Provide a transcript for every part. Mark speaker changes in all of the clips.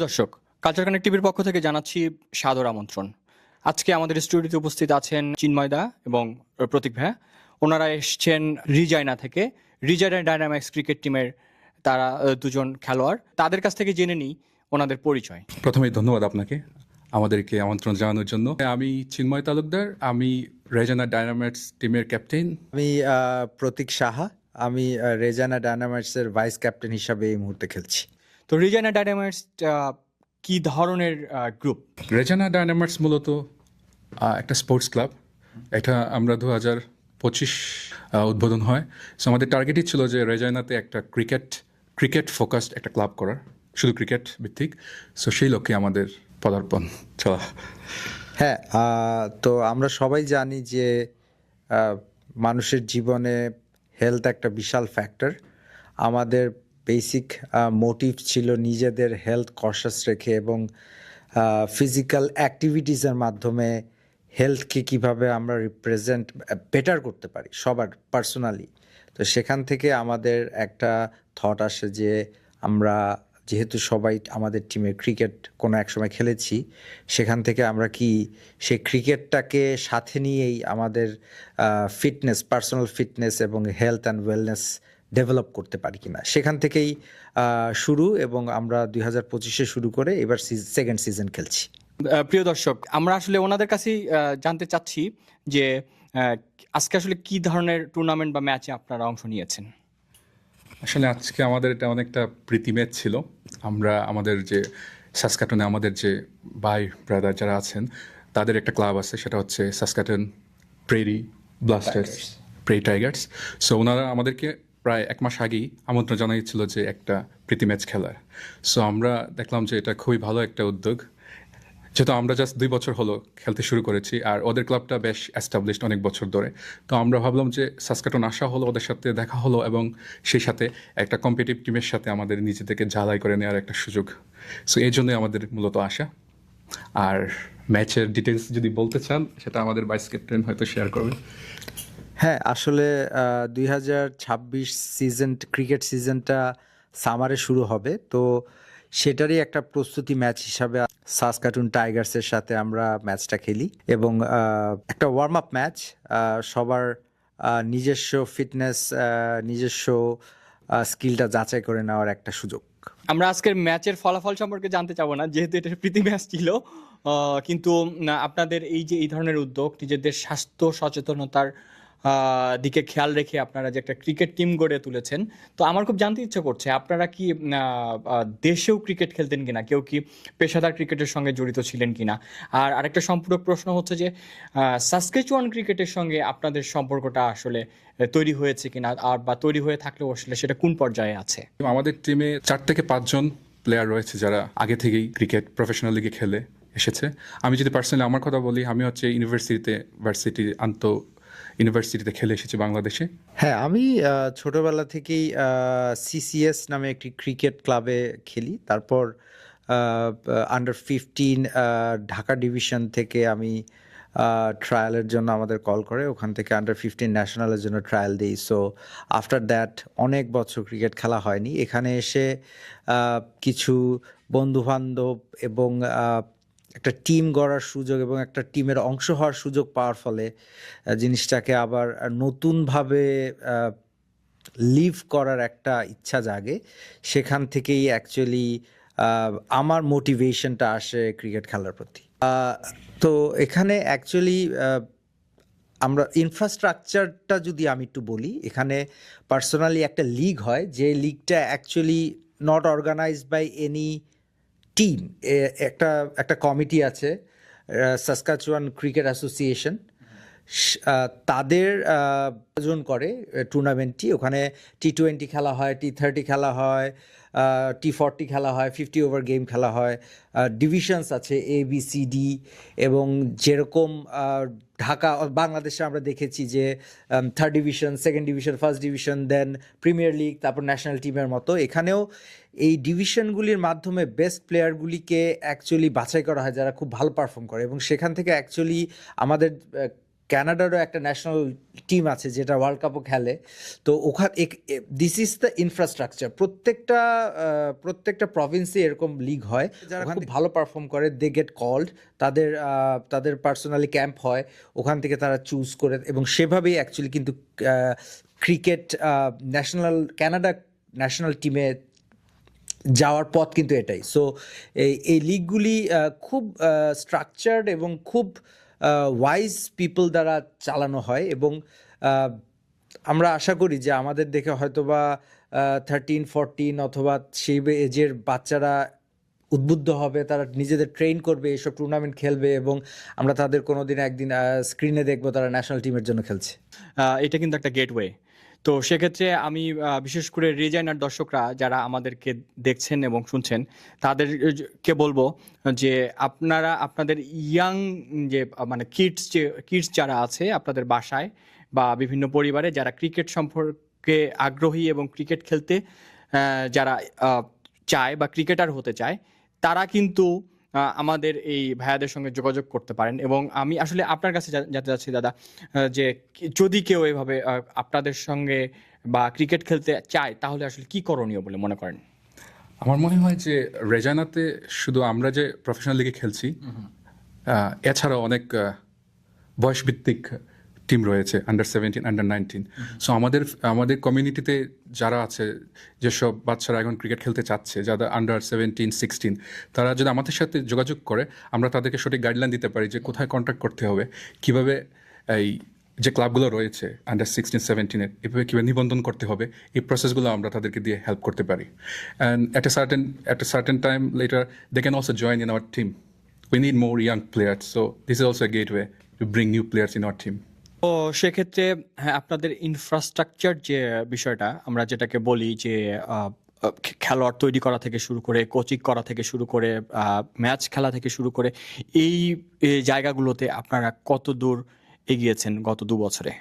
Speaker 1: দর্শক, culture connect টিভির পক্ষ থেকে জানাচ্ছি সাদর আমন্ত্রণ। আজকে আমাদের স্টুডিওতে উপস্থিত আছেন চিন্ময় দা এবং প্রতীক ভাইয়া। ওনারা এসছেন রিজাইনা থেকে। রিজাইনা ডায়নামিক্স ক্রিকেট টিমের তারা দুজন খেলোয়াড়। তাদের কাছ থেকে জেনে নিই ওনাদের পরিচয়।
Speaker 2: প্রথমেই ধন্যবাদ আপনাকে আমাদেরকে আমন্ত্রণ জানানোর জন্য। আমি চিন্ময় তালুকদার, আমি রেজানা ডায়নামাইটস টিমের ক্যাপ্টেন।
Speaker 3: আমি প্রতীক সাহা, আমি রেজানা ডায়নামাইটসের ভাইস ক্যাপ্টেন হিসাবে এই মুহূর্তে খেলছি।
Speaker 1: তো রিজাইনা ডায়নামিক্স কি ধরনের গ্রুপ?
Speaker 2: রেজানা ডায়নামাইটস মূলত একটা স্পোর্টস ক্লাব। এটা আমরা 2025 উদ্বোধন হয়। সো আমাদের টার্গেটই ছিল যে রেজানাতে একটা ক্রিকেট ফোকাসড একটা ক্লাব করার, শুধু ক্রিকেট ভিত্তিক। সো সেই লক্ষ্যে আমাদের পদার্পণ চলা।
Speaker 3: হ্যাঁ, তো আমরা সবাই জানি যে মানুষের জীবনে হেলথ একটা বিশাল ফ্যাক্টর। আমাদের বেসিক মোটিভ ছিল নিজেদের হেলথ কনশাস রেখে এবং ফিজিক্যাল অ্যাক্টিভিটিসের মাধ্যমে হেলথকে কিভাবে আমরা রিপ্রেজেন্ট বেটার করতে পারি সবার পার্সোনালি। তো সেখান থেকে আমাদের একটা থট আসে যে আমরা যেহেতু সবাই আমাদের টিমে ক্রিকেট কোনো এক সময় খেলেছি, সেখান থেকে আমরা কি সেই ক্রিকেটটাকে সাথে নিয়েই আমাদের ফিটনেস, পার্সোনাল ফিটনেস এবং হেলথ অ্যান্ড ওয়েলনেস ডেভেলপ করতে পারি কিনা, সেখান থেকেই শুরু। এবং আমরা 2025-এ শুরু করে এবার সেকেন্ড সিজন খেলছি।
Speaker 1: প্রিয় দর্শক, আমরা আসলে ওনাদের কাছেই জানতে চাচ্ছি যে আজকে আসলে কি ধরনের টুর্নামেন্ট বা ম্যাচে আপনারা অংশ নিয়েছেন।
Speaker 2: আসলে আজকে আমাদের এটা অনেকটা প্রীতি ম্যাচ ছিল। আমরা আমাদের যে সাসকাটনে আমাদের যে ভাই ব্রাদার যারা আছেন তাদের একটা ক্লাব আছে, সেটা হচ্ছে Saskatoon Prairie Blasters, Prairie Tigers. So ওনারা আমাদেরকে প্রায় 1 মাস আগেই আমন্ত্রণ জানিয়েছিল যে একটা প্রীতি ম্যাচ খেলার। সো আমরা দেখলাম যে এটা খুবই ভালো একটা উদ্যোগ, যেহেতু আমরা জাস্ট 2 বছর হলো খেলতে শুরু করেছি আর ওদের ক্লাবটা বেশ এস্টাবলিশড অনেক বছর ধরে। তো আমরা ভাবলাম যে সাসকাটন আসা হলো, ওদের সাথে দেখা হলো এবং সেই সাথে একটা কম্পিটিটিভ টিমের সাথে আমাদের নিজেদেরকে ঝালাই করে নেওয়ার একটা সুযোগ। সো এই জন্যই আমাদের মূলত আসা। আর ম্যাচের ডিটেলস যদি বলতে চান সেটা আমাদের ভাইস ক্যাপ্টেন হয়তো শেয়ার করবে।
Speaker 3: হ্যাঁ, আসলে 2026 ক্রিকেট সিজনটা সামারে শুরু হবে, তো সেটারই একটা প্রস্তুতি ম্যাচ হিসাবে সাসকাটুন টাইগার্সের সাথে আমরা ম্যাচটা খেলি এবং একটা ওয়ার্ম আপ ম্যাচ, সবার নিজস্ব ফিটনেস, নিজস্ব স্কিলটা যাচাই করে নেওয়ার একটা সুযোগ।
Speaker 1: আমরা আজকের ম্যাচের ফলাফল সম্পর্কে জানতে চাবো না, যেহেতু এটা প্রীতি ম্যাচ ছিল। কিন্তু আপনাদের এই যে এই ধরনের উদ্যোগ, নিজেদের স্বাস্থ্য সচেতনতার দিকে খেয়াল রেখে আপনারা যে একটা ক্রিকেট টিম গড়ে তুলেছেন, তো আমার খুব জানতে ইচ্ছে করছে আপনারা কি দেশেও ক্রিকেট খেলতেন কিনা, কেউ কি পেশাদার ক্রিকেটের সঙ্গে জড়িত ছিলেন কিনা। আর আরেকটা সম্পূরক প্রশ্ন হচ্ছে যে সাসকেচুয়ান ক্রিকেটের সঙ্গে আপনাদের সম্পর্কটা আসলে তৈরি হয়েছে কিনা, আর বা তৈরি হয়ে থাকলেও আসলে সেটা কোন পর্যায়ে আছে।
Speaker 2: আমাদের টিমে 4 থেকে 5 জন প্লেয়ার রয়েছে যারা আগে থেকেই ক্রিকেট প্রফেশনাল লিগে খেলে এসেছে। আমি যদি পার্সোনালি আমার কথা বলি, আমি হচ্ছে ইউনিভার্সিটিতে খেলে এসেছি বাংলাদেশে।
Speaker 3: হ্যাঁ, আমি ছোটবেলা থেকেই সিসিএস নামে একটি ক্রিকেট ক্লাবে খেলি। তারপর আন্ডার 15 ঢাকা ডিভিশন থেকে আমি ট্রায়ালের জন্য আমাদের কল করে, ওখান থেকে আন্ডার 15 ন্যাশনালের জন্য ট্রায়াল দিই। সো আফটার দ্যাট অনেক বছর ক্রিকেট খেলা হয়নি। এখানে এসে কিছু বন্ধুবান্ধব এবং একটা টিম গড়ার সুযোগ এবং একটা টিমের অংশ হওয়ার সুযোগ পাওয়ার ফলে জিনিসটাকে আবার নতুনভাবে লিভ করার একটা ইচ্ছা জাগে। সেখান থেকেই অ্যাকচুয়ালি আমার মোটিভেশনটা আসে ক্রিকেট খেলার প্রতি। তো এখানে অ্যাকচুয়ালি আমরা ইনফ্রাস্ট্রাকচারটা যদি আমি একটু বলি, এখানে পার্সোনালি একটা লিগ হয়, যে লিগটা actually not organized by any team. একটা কমিটি আছে, সাসকাচুয়ান ক্রিকেট অ্যাসোসিয়েশন, তাদের আয়োজন করে টুর্নামেন্টটি। ওখানে T20 খেলা হয়, T30 খেলা হয়, T40 খেলা হয়, 50 ওভার গেম খেলা হয়। ডিভিশনস আছে ABCD, এবং যেরকম ঢাকা বাংলাদেশে আমরা দেখেছি যে 3rd division, 2nd division, 1st division, then premier league, তারপর ন্যাশনাল টিমের মতো এখানেও এই ডিভিশনগুলির মাধ্যমে বেস্ট প্লেয়ারগুলিকে অ্যাকচুয়ালি বাছাই করা হয় যারা খুব ভালো পারফর্ম করে, এবং সেখান থেকে অ্যাকচুয়ালি আমাদের কানাডারও একটা ন্যাশনাল টিম আছে যেটা ওয়ার্ল্ড কাপও খেলে। তো ওখানে দিস ইজ দ্য ইনফ্রাস্ট্রাকচার। প্রত্যেকটা প্রভিন্সে এরকম লিগ হয়, যারা খুব ভালো পারফর্ম করে দে গেট কল্ড, তাদের পার্সোনালি ক্যাম্প হয়, ওখান থেকে তারা চুজ করে, এবং সেভাবেই অ্যাকচুয়ালি কিন্তু ক্রিকেট কানাডা ন্যাশনাল টিমে যাওয়ার পথ কিন্তু এটাই। সো এই লিগগুলি খুব স্ট্রাকচার্ড এবং খুব ওয়াইজ পিপল দ্বারা চালানো হয়, এবং আমরা আশা করি যে আমাদের দেখে হয়তোবা 13-14 অথবা সেই এজের বাচ্চারা উদ্বুদ্ধ হবে, তারা নিজেদের ট্রেন করবে, এসব টুর্নামেন্ট খেলবে, এবং আমরা তাদের কোনোদিন একদিন স্ক্রিনে দেখবো তারা ন্যাশনাল টিমের জন্য খেলছে।
Speaker 1: এটা কিন্তু একটা গেটওয়ে। তো সেক্ষেত্রে আমি বিশেষ করে রিজাইনার দর্শকরা যারা আমাদেরকে দেখছেন এবং শুনছেন তাদেরকে বলবো যে আপনারা আপনাদের ইয়াং যে মানে কিডস যারা আছে আপনাদের বাসায় বা বিভিন্ন পরিবারে যারা ক্রিকেট সম্পর্কে আগ্রহী এবং ক্রিকেট খেলতে যারা চায় বা ক্রিকেটার হতে চায়, তারা কিন্তু আমাদের এই ভাইয়াদের সঙ্গে যোগাযোগ করতে পারেন। এবং আমি আসলে আপনার কাছে জানতে চাচ্ছি দাদা, যে যদি কেউ এভাবে আপনাদের সঙ্গে বা ক্রিকেট খেলতে চায় তাহলে আসলে কি করণীয় বলে মনে করেন?
Speaker 2: আমার মনে হয় যে রেজানাতে শুধু আমরা যে প্রফেশনাল লিগে খেলছি, এছাড়াও অনেক বয়সভিত্তিক টিম রয়েছে, আন্ডার 17, আন্ডার 19। সো আমাদের কমিউনিটিতে যারা আছে, যেসব বাচ্চারা এখন ক্রিকেট খেলতে চাচ্ছে, যারা আন্ডার 17, 16, তারা যদি আমাদের সাথে যোগাযোগ করে, আমরা তাদেরকে সঠিক গাইডলাইন দিতে পারি যে কোথায় কন্ট্যাক্ট করতে হবে, কিভাবে এই যে ক্লাবগুলো রয়েছে আন্ডার 16, 17-এর, এভাবে কীভাবে নিবন্ধন করতে হবে, এই প্রসেসগুলো আমরা তাদেরকে দিয়ে হেল্প করতে পারি। And at a certain time later they can also join in our team. We need more young players, so this is also a gateway to bring new players in our team.
Speaker 1: তো সেক্ষেত্রে হ্যাঁ, আপনাদের infrastructure যে বিষয়টা আমরা যেটাকে বলি যে খেলোয়াড় তৈরি করা থেকে শুরু করে, কোচিং করা থেকে শুরু করে, ম্যাচ খেলা থেকে শুরু করে, এই জায়গাগুলোতে আপনারা কত দূর এগিয়েছেন গত 2 বছরে?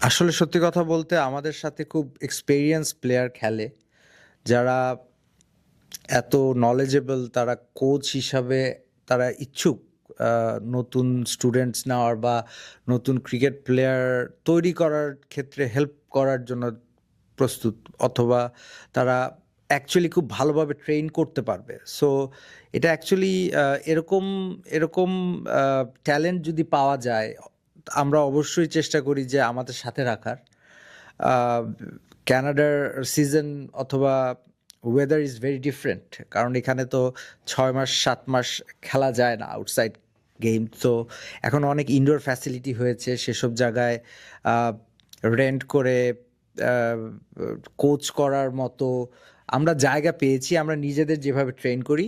Speaker 3: আসলে সত্যি কথা বলতে আমাদের সাথে খুব এক্সপেরিয়েন্স প্লেয়ার খেলে, যারা এত নলেজেবল, তারা কোচ হিসাবে তারা ইচ্ছুক নতুন স্টুডেন্টস নেওয়ার বা নতুন ক্রিকেট প্লেয়ার তৈরি করার ক্ষেত্রে হেল্প করার জন্য প্রস্তুত, অথবা তারা অ্যাকচুয়ালি খুব ভালোভাবে ট্রেন করতে পারবে। সো এটা অ্যাকচুয়ালি এরকম ট্যালেন্ট যদি পাওয়া যায়, আমরা অবশ্যই চেষ্টা করি যে আমাদের সাথে রাখার। কানাডার সিজন অথবা ওয়েদার ইজ ভেরি ডিফারেন্ট, কারণ এখানে তো 6 মাস 7 মাস খেলা যায় না আউটসাইড গেম। তো এখন অনেক ইনডোর ফ্যাসিলিটি হয়েছে, সেসব জায়গায় রেন্ট করে কোচ করার মতো আমরা জায়গা পেয়েছি, আমরা নিজেদের যেভাবে ট্রেন করি।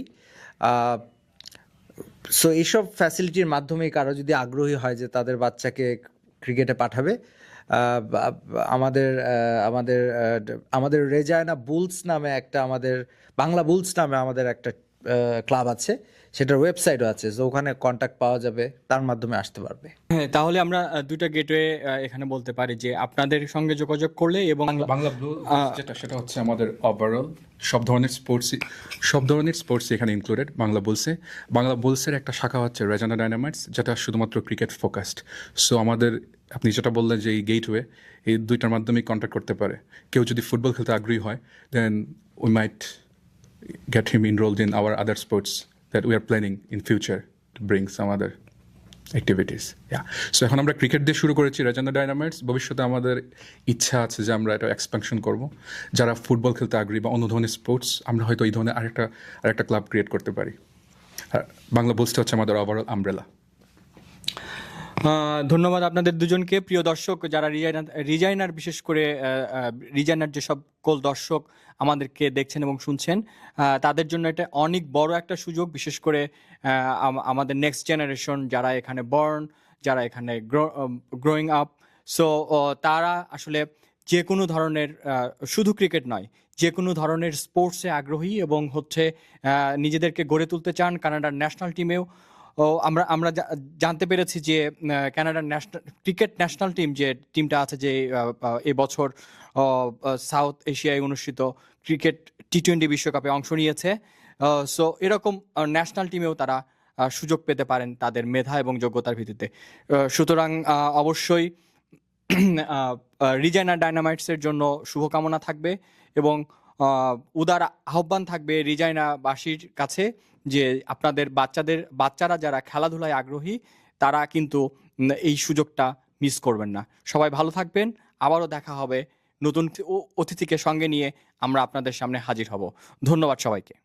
Speaker 3: সো এইসব ফ্যাসিলিটির মাধ্যমে কারো যদি আগ্রহী হয় যে তাদের বাচ্চাকে ক্রিকেটে পাঠাবে, আমাদের রেজায়না বুলস নামে একটা, বাংলা বুলস নামে আমাদের একটা ক্লাব আছে, সেটার ওয়েবসাইটও আছে, তো ওখানে কন্ট্যাক্ট পাওয়া যাবে, তার মাধ্যমে আসতে পারবে।
Speaker 1: হ্যাঁ, তাহলে আমরা দুইটা গেটওয়ে এখানে বলতে পারি যে আপনাদের সঙ্গে যোগাযোগ করলে এবং
Speaker 2: বাংলা ব্লু সেটা হচ্ছে আমাদের ওভারঅল সব ধরনের স্পোর্টস এখানে ইনক্লুডেড বাংলা বুলসের একটা শাখা হচ্ছে রেজানা ডায়নামাইটস, যেটা শুধুমাত্র ক্রিকেট ফোকাসড। সো আপনি যেটা বললেন যে এই গেটওয়ে, এই দুইটার মাধ্যমেই কন্ট্যাক্ট করতে পারে। কেউ যদি ফুটবল খেলতে আগ্রহী হয়, then we might get him enrolled in our other sports that we are planning in future to bring some other activities. So এখন আমরা ক্রিকেট দিয়ে শুরু করেছি রেজানা ডায়নামাইটস। ভবিষ্যতে আমাদের ইচ্ছা আছে যে আমরা এটা এক্সপ্যানশন করব। যারা ফুটবল খেলতে আগ্রহী বা অন্য ধরনের স্পোর্টস, আমরা হয়তো এই ধরনের আরেকটা ক্লাব ক্রিয়েট করতে পারি। আর বাংলা বুলসটা হচ্ছে আমাদের ওভারঅল আমব্রেলা।
Speaker 1: ধন্যবাদ আপনাদের দুজনকে। প্রিয় দর্শক, যারা রিজাইনার বিশেষ করে রিজাইনার যে সকল দর্শক আমাদেরকে দেখছেন এবং শুনছেন, তাদের জন্য এটা অনেক বড় একটা সুযোগ, বিশেষ করে আমাদের নেক্সট জেনারেশন যারা এখানে বর্ন, যারা এখানে গ্রোয়িং আপ। সো তারা আসলে যে কোনো ধরনের, শুধু ক্রিকেট নয়, যে কোনো ধরনের স্পোর্টসে আগ্রহী এবং নিজেদেরকে গড়ে তুলতে চান। কানাডার ন্যাশনাল টিমেও আমরা জানতে পেরেছি যে কানাডার ক্রিকেট ন্যাশনাল টিম, যে টিমটা আছে, যে এবছর সাউথ এশিয়ায় অনুষ্ঠিত ক্রিকেট T20 বিশ্বকাপে অংশ নিয়েছে। সো এরকম ন্যাশনাল টিমেও তারা সুযোগ পেতে পারেন তাদের মেধা এবং যোগ্যতার ভিত্তিতে। সুতরাং অবশ্যই রিজাইনা ডায়নামাইটসের জন্য শুভকামনা থাকবে এবং উদার আহ্বান থাকবে রিজাইনাবাসীর কাছে যে আপনাদের বাচ্চারা যারা খেলাধুলায় আগ্রহী তারা কিন্তু এই সুযোগটা মিস করবেন না। সবাই ভালো থাকবেন, আবারও দেখা হবে, নতুন অতিথিকে সঙ্গে নিয়ে আমরা আপনাদের সামনে হাজির হব। ধন্যবাদ সবাইকে।